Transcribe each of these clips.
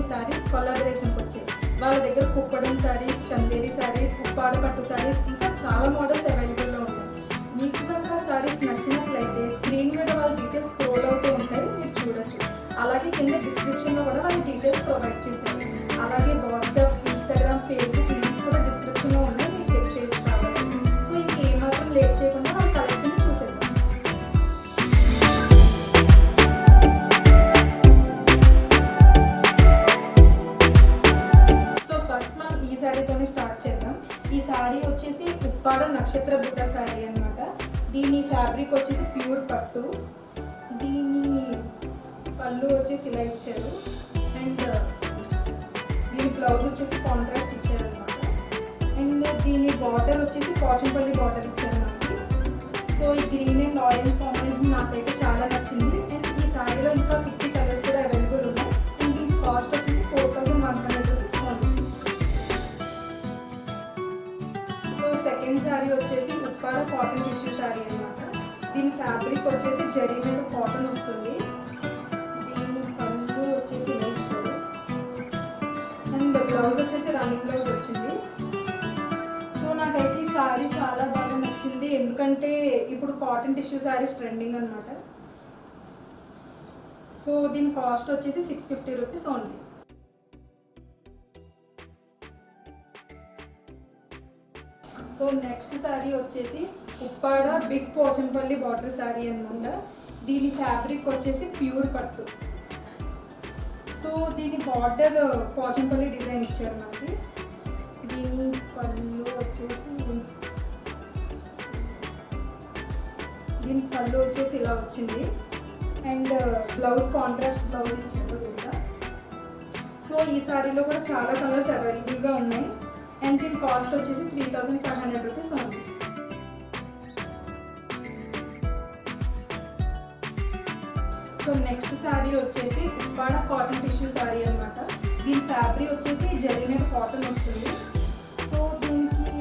శారీస్ కొలాబరేషన్కి వచ్చాయి. వాళ్ళ దగ్గర కుప్పడం శారీస్, చందేరి శారీస్, ఉప్పాడ పట్టు శారీస్, ఇంకా చాలా మోడల్స్ అవైలబుల్లో ఉన్నాయి. మీకు కనుక శారీస్ నచ్చినట్లయితే స్క్రీన్ మీద వాళ్ళ డీటెయిల్స్ స్క్రోల్ అవుతూ ఉంటాయి, మీరు చూడొచ్చు. అలాగే కింద డిస్క్రిప్షన్లో కూడా వాళ్ళ డీటెయిల్స్ ప్రొవైడ్ చేశారు. అలాగే వాట్సాప్, ఇన్స్టాగ్రామ్, ఫేస్బుక్ లింక్స్ కూడా డిస్క్రిప్షన్లో ఉన్నాయి, మీరు చెక్ చేయొచ్చు కాబట్టి. సో ఇంకేమాత్రం లేట్ చేయకుండా వాళ్ళ కలెక్షన్ చూసేద్దాం. సో ఫస్ట్ మనం ఈ శారీతోనే స్టార్ట్ చేద్దాం. ఈ శారీ వచ్చేసి ఉప్పాడ నక్షత్ర బుట్ట శారీ అన్నమాట. దీని ఫ్యాబ్రిక్ వచ్చేసి ప్యూర్ పట్టు. దీని పళ్ళు వచ్చేసి ఇలా ఇచ్చారు అండ్ దీని బ్లౌజ్ వచ్చేసి కాంట్రాస్ట్ ఇచ్చారు అనమాట. అండ్ దీని బార్డర్ వచ్చేసి పోచంపల్లి బార్డర్ ఇచ్చారు మనకి. సో ఈ గ్రీన్ అండ్ ఆరెంజ్ కాంబినేషన్ నాకైతే చాలా నచ్చింది. అండ్ ఈ శారీలో ఇంకా 50 కలర్స్ కూడా అవైలబుల్ ఉన్నాయి. అండ్ దీని కాస్ట్ వచ్చేసి 4100 రూపీస్ ఉంది. సో సెకండ్ శారీ వచ్చేసి ఉప్పాడ కాటన్ టిష్యూ శారీ అనమాట. దీని ఫ్యాబ్రిక్ వచ్చేసి జరీ మీద కాటన్ వస్తుంది. దీని పళ్ళు వచ్చేసి ఇలా ఇచ్చారు అండ్ బ్లౌజ్ వచ్చేసి రన్నింగ్ బ్లౌజ్ వచ్చింది. సో నాకైతే ఈ శారీ చాలా బాగా నచ్చింది, ఎందుకంటే ఇప్పుడు కాటన్ టిష్యూ శారీస్ ట్రెండింగ్ అనమాట. సో దీని కాస్ట్ వచ్చేసి 650 rupees only. So next sari వచ్చేసి ఉప్పాడ బిగ్ పోచంపల్లి బార్డర్ శారీ అనమాట. దీని ఫ్యాబ్రిక్ వచ్చేసి ప్యూర్ పట్టు. సో దీని బార్డర్ పోచంపల్లి డిజైన్ ఇచ్చారు మనకి. దీని పళ్ళు వచ్చేసి ఇలా వచ్చింది అండ్ బ్లౌజ్ కాంట్రాస్ట్ బ్లౌజ్ ఇచ్చారు కూడా. సో ఈ శారీలో కూడా చాలా కలర్స్ అవైలబుల్గా ఉన్నాయి అండ్ దీని కాస్ట్ వచ్చేసి 3500 రూపీస్ ఉంది. సో నెక్స్ట్ శారీ వచ్చేసి ఉప్పాడ కాటన్ టిష్యూ శారీ అనమాట. దీని ఫ్యాబ్రిక్ వచ్చేసి జరీ మీద కాటన్ వస్తుంది. సో దీనికి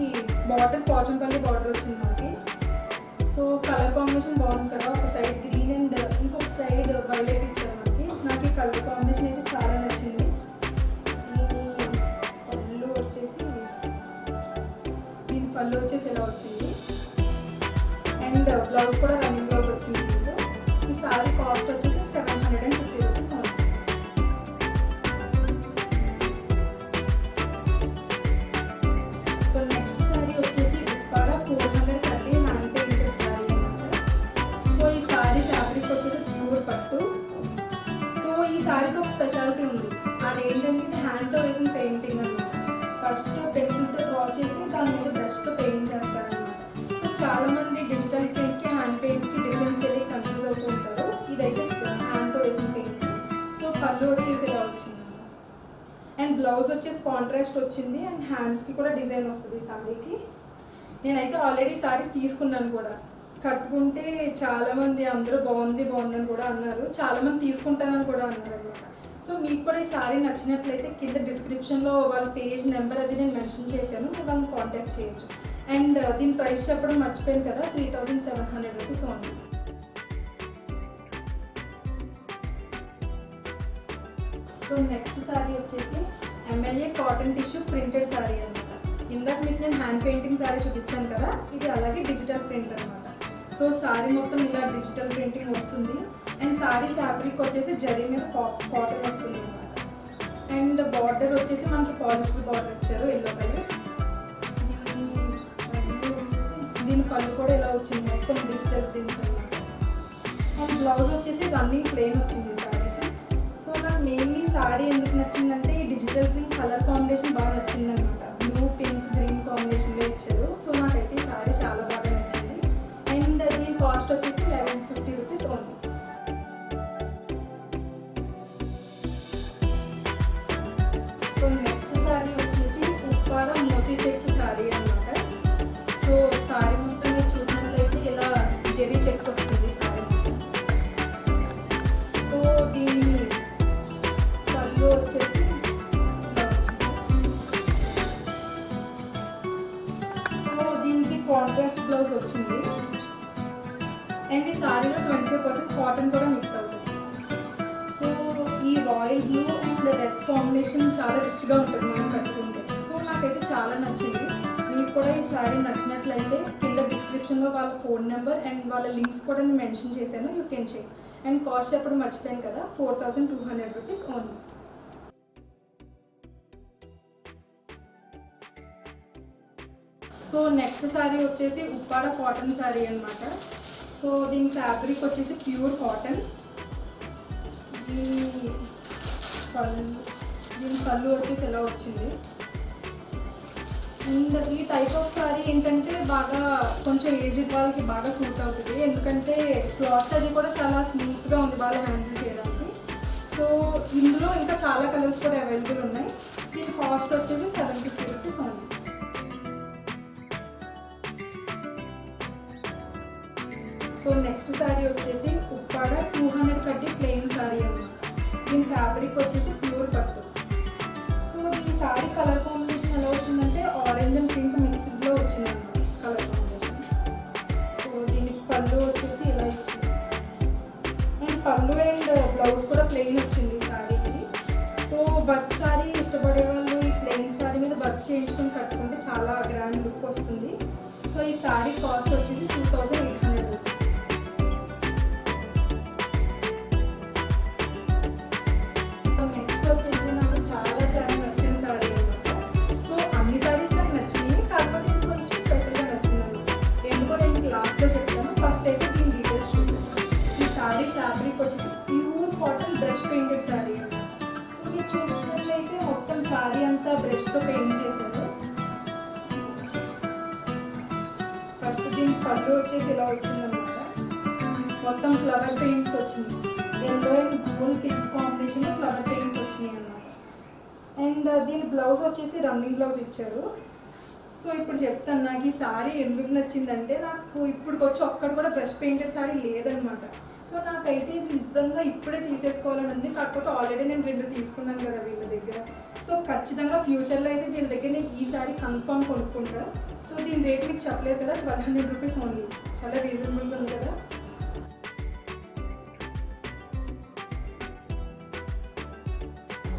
బార్డర్ పోచంపల్లి బార్డర్ వచ్చింది మనకి. సో కలర్ కాంబినేషన్ బాగుంది కదా, ఒక సైడ్ గ్రీన్ అండ్ ఇంకొక సైడ్ వైలెట్ ఇచ్చారు మనకి. నాకు ఈ కలర్ కాంబినేషన్ అయితే చాలా నచ్చింది. దీని పళ్ళు వచ్చేసి ఇలా వచ్చింది అండ్ బ్లౌజ్ కూడా రన్నింగ్ బ్లౌజ్ వచ్చింది. ఈ శారీ కాస్ట్ వచ్చేసి 750 రూపీస్ ఉంది. సో నెక్స్ట్ శారీ వచ్చేసి ఉప్పాడ 430 హ్యాండ్ పెయింటెడ్ శారీ అన్నమాట. సో ఈ శారీ ఫ్యాబ్రిక్ వచ్చేసి ప్యూర్ పట్టు. సో ఈ శారీకి ఒక స్పెషాలిటీ ఉంది, అదేంటంటే ఇది హ్యాండ్తో వేసిన పెయింటింగ్ అనమాట. ఫస్ట్ పెన్సిల్తో డ్రా చేసి దాని మీద బ్రష్తో పెయింట్ చేస్తారనమాట. సో చాలా మంది డిజిటల్ పెయింట్కి హ్యాండ్ పెయింట్కి డిఫరెన్స్ తెలియక కన్ఫ్యూజ్ అవుతూ ఉంటారు. ఇదైతే హ్యాండ్తో వేసిన పెయింట్. సో పళ్ళు వచ్చేసి ఇలా వచ్చింది అండ్ బ్లౌజ్ వచ్చేసి కాంట్రాస్ట్ వచ్చింది అండ్ హ్యాండ్స్కి కూడా డిజైన్ వస్తుంది ఈ శారీకి. నేనైతే ఆల్రెడీ శారీ తీసుకున్నాను కూడా, కట్టుకుంటే చాలామంది అందరూ బాగుంది బాగుందని కూడా అన్నారు, చాలామంది తీసుకుంటానని కూడా అన్నారు అనమాట. సో మీకు కూడా ఈ శారీ నచ్చినట్లయితే కింద డిస్క్రిప్షన్లో వాళ్ళ పేజ్ నెంబర్ అది నేను మెన్షన్ చేశాను, మీరు వాళ్ళని కాంటాక్ట్ చేయొచ్చు. అండ్ దీని ప్రైస్ చెప్పడం మర్చిపోయాను కదా, 3700 rupees only. So next sari వచ్చేసి MLA cotton tissue printed sari అనమాట. ఇందాక మీకు నేను హ్యాండ్ పెయింటింగ్ శారీ చూపించాను కదా, ఇది అలాగే డిజిటల్ ప్రింట్ అనమాట. సో శారీ మొత్తం ఇలా డిజిటల్ ప్రింటింగ్ వస్తుంది అండ్ శారీ ఫ్యాబ్రిక్ వచ్చేసి జరీ మీద కాటన్ వస్తుంది అనమాట. అండ్ బార్డర్ వచ్చేసి మనకి పాలిస్టర్ బార్డర్ ఇచ్చారు ఎల్లో కలర్. దీని పళ్ళు కూడా ఇలా వచ్చింది, మొత్తం డిజిటల్ ప్రింట్స్ అనమాట. అండ్ బ్లౌజ్ వచ్చేసి రన్నింగ్ ప్లెయిన్ వచ్చింది శారీకి. సో నాకు మెయిన్లీ శారీ ఎందుకు నచ్చిందంటే ఈ డిజిటల్ ప్రింట్ కలర్ కాంబినేషన్ బాగా నచ్చింది అనమాట. బ్లూ, పింక్, గ్రీన్ కాంబినేషన్లో ఇచ్చారు. సో నాకైతే ఈ శారీ చాలా బాగా నచ్చింది అండ్ దీని కాస్ట్ వచ్చేసి 1150 rupees only. So next sari వచ్చేసి ఉప్పాడ మోతీ చెక్స్ శారీ అనమాట. సో శారీ మొత్తం మీరు చూసినట్లయితే ఇలా జెరీ చెక్స్ వస్తుంది శారీ మొత్తం. సో దీని పళ్ళు వచ్చేసి ఇలా వచ్చింది. సో దీనికి కాంట్రాస్ట్ బ్లౌజ్ వచ్చింది అండ్ ఈ శారీలో 25% కాటన్ కూడా మిక్స్ అవుతుంది. సో ఈ royal royal blue and red combination చాలా రిచ్గా ఉంటుంది మనం కట్టుకుంటే. సో నాకైతే చాలా నచ్చింది. మీకు కూడా ఈ శారీ నచ్చినట్లయితే కింద డిస్క్రిప్షన్లో వాళ్ళ ఫోన్ నెంబర్ అండ్ వాళ్ళ లింక్స్ కూడా నేను మెన్షన్ చేశాను, you can check. And cost ఎప్పుడు మర్చిపోయాను కదా, 4200 rupees only. So next sari వచ్చేసి ఉప్పాడ కాటన్ శారీ అనమాట. సో దీని ఫ్యాబ్రిక్ వచ్చేసి ప్యూర్ కాటన్. దీని పళ్ళు వచ్చేసి ఎలా వచ్చింది. అండ్ ఈ టైప్ ఆఫ్ శారీ ఏంటంటే బాగా కొంచెం ఏజ్డ్ వాళ్ళకి బాగా సూట్ అవుతుంది, ఎందుకంటే క్లాత్ అది కూడా చాలా స్మూత్గా ఉంది బాగా హ్యాండిల్ చేయడానికి. సో ఇందులో ఇంకా చాలా కలర్స్ కూడా అవైలబుల్ ఉన్నాయి. దీని కాస్ట్ వచ్చేసి 750 rupees only. So next sari వచ్చేసి ఉప్పాడ 200 కట్టి ప్లెయిన్ శారీ అన్నమాట. దీని ఫ్యాబ్రిక్ వచ్చేసి ప్యూర్ పట్టు. సో ఈ శారీ కలర్ కాంబినేషన్ ఎలా వచ్చిందంటే ఆరెంజ్ అండ్ పింక్ మిక్స్డ్లో వచ్చిందన్నమాట కలర్ కాంబినేషన్. సో దీని పళ్ళు వచ్చేసి ఇలా ఇచ్చింది. అండ్ పళ్ళు అండ్ బ్లౌజ్ కూడా ప్లెయిన్ వచ్చింది ఈ శారీకి. సో వర్క్ శారీ ఇష్టపడే వాళ్ళు ఈ ప్లెయిన్ శారీ మీద వర్క్ చేయించుకొని కట్టుకుంటే చాలా గ్రాండ్ లుక్ వస్తుంది. సో ఈ శారీ కాస్ట్ వచ్చేసి 2800 రూపీస్. ఫస్ట్ అయితే దీని డీటెయిల్స్ చూసాను. ఈ శారీ ఫ్యాబ్రిక్ వచ్చేసి pure cotton brush painted sari. ఇది చూసినట్లయితే మొత్తం శారీ అంతా బ్రష్తో పెయింట్ చేశారు. ఫస్ట్ దీని పళ్ళు వచ్చేసి ఇలా వచ్చిందన్నమాట. మొత్తం ఫ్లవర్ పెయింట్స్ వచ్చింది. ఎల్లో అండ్ గోల్డ్ పింక్ కాంబినేషన్లో ఫ్లవర్ పెయింట్స్ వచ్చినాయి అన్నమాట. అండ్ దీని బ్లౌజ్ వచ్చేసి రన్నింగ్ బ్లౌజ్ ఇచ్చారు. సో ఇప్పుడు చెప్తాను నాకు ఈ శారీ ఎందుకు నచ్చిందంటే, నాకు ఇప్పుడు వచ్చి ఒక్కటి కూడా బ్రష్ పెయింటెడ్ శారీ లేదనమాట. సో నాకైతే నిజంగా ఇప్పుడే తీసేసుకోవాలని ఉంది. కాకపోతే ఆల్రెడీ నేను 2 తీసుకున్నాను కదా వీళ్ళ దగ్గర. సో ఖచ్చితంగా ఫ్యూచర్లో అయితే వీళ్ళ దగ్గర నేను ఈ శారీ కన్ఫర్మ్ కొనుక్కుంటా. సో దీని రేట్ మీకు చెప్పలేదు కదా, 1200 రూపీస్ ఓన్లీ. చాలా రీజనబుల్గా ఉంది కదా.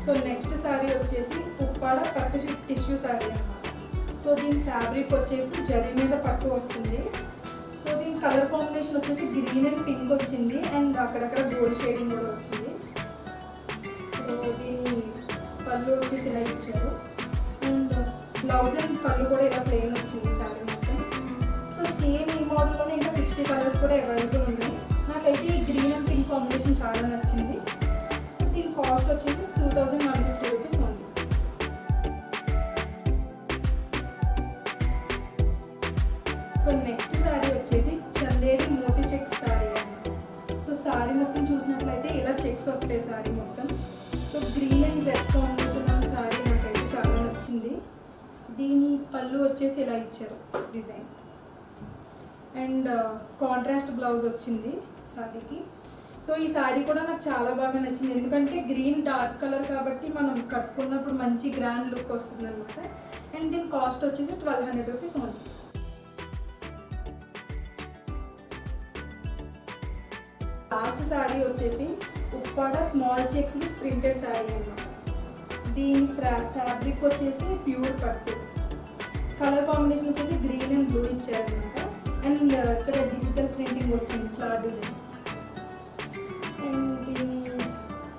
సో నెక్స్ట్ శారీ వచ్చేసి ఉప్పాడ పట్టు టిష్యూ శారీ అన్నమాట. సో దీని ఫ్యాబ్రిక్ వచ్చేసి జరీ మీద పట్టు వస్తుంది. సో దీని కలర్ కాంబినేషన్ వచ్చేసి గ్రీన్ అండ్ పింక్ వచ్చింది అండ్ అక్కడక్కడ గోల్డ్ షేడింగ్ కూడా వచ్చింది. సో దీని పళ్ళు వచ్చేసి ఇలా ఇచ్చారు అండ్ బ్లౌజ్ అండ్ పళ్ళు కూడా ఇలా ప్లెయిన్ వచ్చింది శారీ మొత్తం. సో సేమ్ ఈ మోడల్లోనే ఇంకా 60 కలర్స్ కూడా అవైలబుల్ ఉన్నాయి. నాకైతే ఈ గ్రీన్ అండ్ పింక్ కాంబినేషన్ చాలా నచ్చింది. దీని కాస్ట్ వచ్చేసి 2150 rupees only. So next sari వచ్చేసి చందేరి మోతీ చెక్స్ శారీ అన్నమాట. సో శారీ మొత్తం చూసినట్లయితే ఇలా చెక్స్ వస్తాయి శారీ మొత్తం. So green and red combination ఉన్న శారీ నాకైతే చాలా నచ్చింది. దీని పళ్ళు వచ్చేసి ఇలా ఇచ్చారు డిజైన్ అండ్ కాంట్రాస్ట్ బ్లౌజ్ వచ్చింది శారీకి. సో ఈ శారీ కూడా నాకు చాలా బాగా నచ్చింది, ఎందుకంటే గ్రీన్ డార్క్ కలర్ కాబట్టి మనం కట్టుకున్నప్పుడు మంచి గ్రాండ్ లుక్ వస్తుంది అనమాట. అండ్ దీని కాస్ట్ వచ్చేసి 1200 రూపీస్ ఓన్లీ. లాస్ట్ శారీ వచ్చేసి Uppada small checks with printed sari అన్నమాట. దీని ఫ్యాబ్రిక్ వచ్చేసి ప్యూర్ పట్టు. కలర్ కాంబినేషన్ వచ్చేసి గ్రీన్ అండ్ బ్లూ ఇచ్చారనమాట. అండ్ ఇక్కడ డిజిటల్ ప్రింటింగ్ వచ్చింది ఫ్లవర్ డిజైన్. అండ్ దీని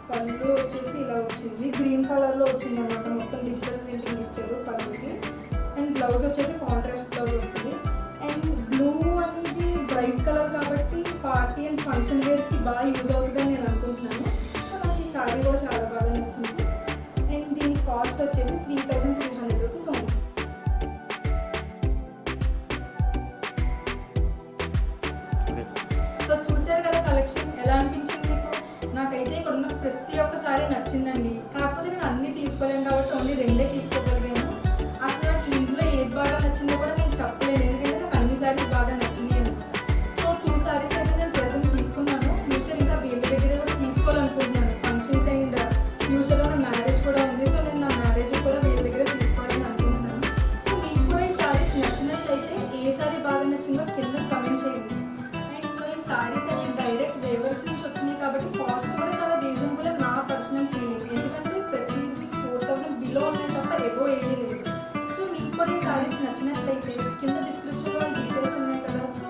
పళ్ళు వచ్చేసి ఇలా వచ్చింది, గ్రీన్ కలర్లో వచ్చింది అనమాట. మొత్తం డిజిటల్ ప్రింటింగ్ ఇచ్చారు పళ్ళుకి. అండ్ బ్లౌజ్ వచ్చేసి కాంట్రాస్ట్ బ్లౌజ్ వస్తుంది. అండ్ బ్లూ అనేది బ్రైట్ కలర్ కాబట్టి పార్టీ అండ్ ఫంక్షన్ వేర్స్కి బాగా యూజ్ అవుతుందని నేను అనుకుంటున్నాను. సో నాకు ఈ శారీ కూడా చాలా బాగా నచ్చింది. అండ్ దీని కాస్ట్ వచ్చేసి 3300 రూపీస్ ఓన్లీ. సో చూసారు కదా కలెక్షన్, ఎలా అనిపించింది మీకు? నాకైతే ఇక్కడ ఉన్న ప్రతి ఒక్క శారీ నచ్చిందండి. కాకపోతే నేను అన్నీ తీసుకోలేను కాబట్టి ఓన్లీ 2 తీసుకోగలిగాను. అసలు నాకు ఇంట్లో ఏది బాగా నచ్చిందో కూడా నేను చెప్పలేను, ఎందుకంటే నాకు అన్ని శారీస్ బాగా నచ్చినాయి అనమాట. సో 2 శారీస్ అయితే నేను ప్రెసెంట్ తీసుకున్నాను. ఫ్యూచర్ ఇంకా వీళ్ళ దగ్గర కూడా తీసుకోవాలనుకుంటున్నాను. ఫంక్షన్స్ అండ్ ఫ్యూచర్లో నా మ్యారేజ్ కూడా ఉంది. సో నేను నా మ్యారేజ్ కూడా వీళ్ళ దగ్గర తీసుకోవాలని అనుకుంటున్నాను. సో మీకు కూడా ఈ శారీస్ నచ్చినట్లయితే ఏ శారీ బాగా నచ్చిందో కింద కమెంట్ చేయండి. అండ్ సో ఈ శారీస్ అన్ని డైరెక్ట్ వేవర్స్ నుంచి వచ్చినాయి కాబట్టి కాస్ట్ కూడా చాలా రీజనబుల్ అని నా పర్సనల్ ఫీలింగ్. ఎబో ఏమీ లేదు. సో మీకు కూడా ఈ సారీస్ నచ్చినట్లయితే కింద డిస్క్రిప్షన్లో వాళ్ళ డీటెయిల్స్ ఉన్నాయి కదా, సో